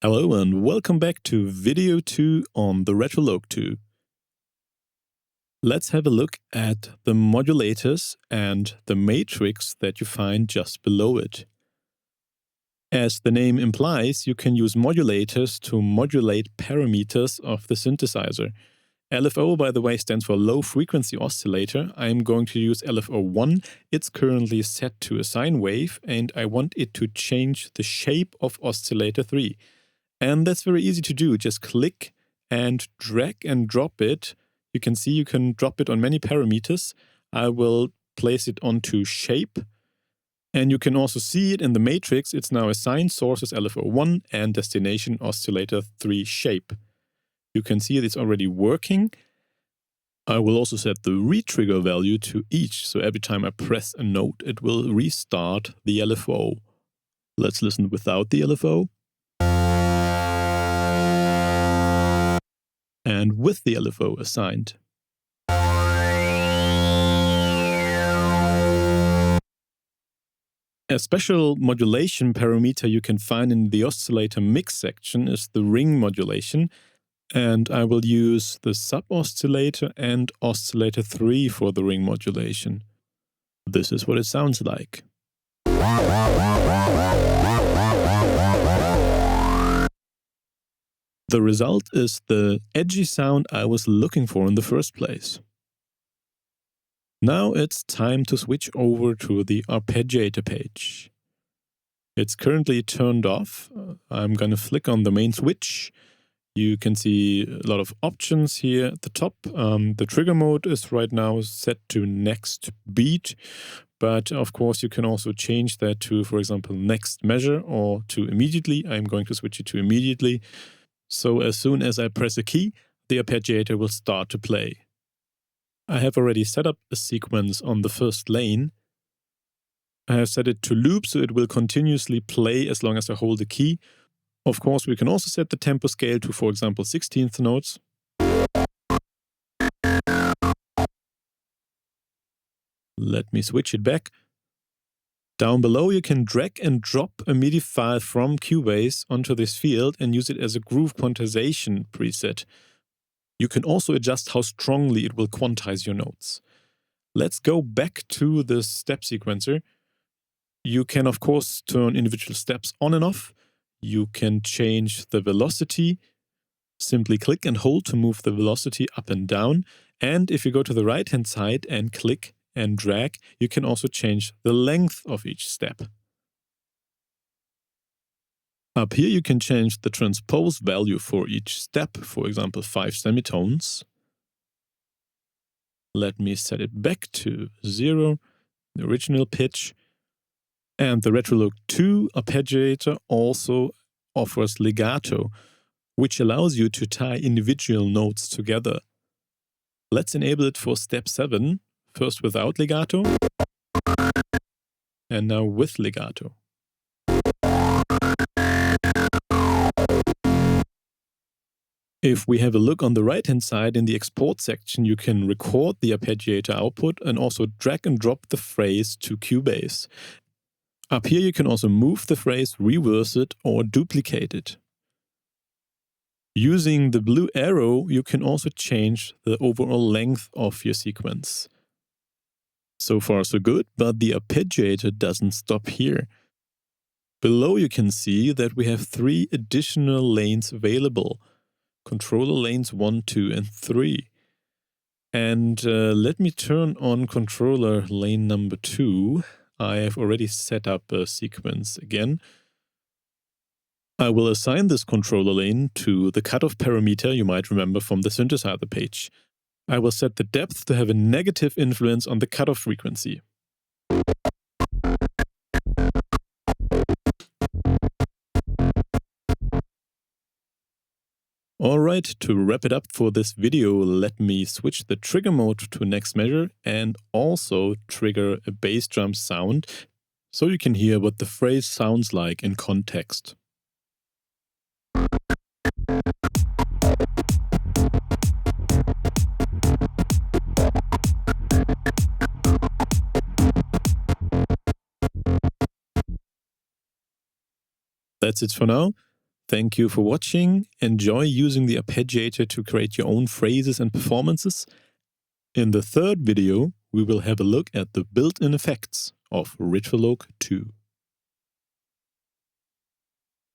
Hello and welcome back to video 2 on the Retrologue 2. Let's have a look at the modulators and the matrix that you find just below it. As the name implies, you can use modulators to modulate parameters of the synthesizer. LFO, by the way, stands for Low Frequency Oscillator. I'm going to use LFO1. It's currently set to a sine wave and I want it to change the shape of oscillator 3. And that's very easy to do. Just click and drag and drop it. You can see you can drop it on many parameters. I will place it onto shape. And you can also see it in the matrix. It's now assigned sources LFO1 and destination oscillator 3 shape. You can see it's already working. I will also set the retrigger value to each. So every time I press a note, it will restart the LFO. Let's listen without the LFO. And with the LFO assigned. A special modulation parameter you can find in the oscillator mix section is the ring modulation. And I will use the sub-oscillator and oscillator 3 for the ring modulation. This is what it sounds like. The result is the edgy sound I was looking for in the first place. Now it's time to switch over to the arpeggiator page. It's currently turned off. I'm going to flick on the main switch. You can see a lot of options here at the top. The trigger mode is right now set to next beat, but of course you can also change that to, for example, next measure or to immediately. I'm going to switch it to immediately. So as soon as I press a key, the arpeggiator will start to play. I have already set up a sequence on the first lane. I have set it to loop, so it will continuously play as long as I hold the key. Of course, we can also set the tempo scale to, for example, 16th notes. Let me switch it back. Down below, you can drag and drop a MIDI file from Cubase onto this field and use it as a groove quantization preset. You can also adjust how strongly it will quantize your notes. Let's go back to the step sequencer. You can, of course, turn individual steps on and off. You can change the velocity. Simply click and hold to move the velocity up and down. And if you go to the right-hand side and click and drag, you can also change the length of each step. Up here you can change the transpose value for each step, for example 5 semitones. Let me set it back to 0, the original pitch. And the Retrologue 2 arpeggiator also offers legato, which allows you to tie individual notes together. Let's enable it for step 7, first without legato, and now with legato. If we have a look on the right-hand side in the export section, you can record the arpeggiator output and also drag and drop the phrase to Cubase. Up here you can also move the phrase, reverse it, or duplicate it. Using the blue arrow, you can also change the overall length of your sequence. So far so good, but the arpeggiator doesn't stop here. Below you can see that we have 3 additional lanes available. Controller lanes 1, 2, and 3. And let me turn on controller lane number 2. I have already set up a sequence again. I will assign this controller lane to the cutoff parameter you might remember from the synthesizer page. I will set the depth to have a negative influence on the cutoff frequency. Alright, to wrap it up for this video, let me switch the trigger mode to next measure and also trigger a bass drum sound so you can hear what the phrase sounds like in context. That's it for now. Thank you for watching. Enjoy using the arpeggiator to create your own phrases and performances. In the third video, we will have a look at the built-in effects of Ritualogue 2.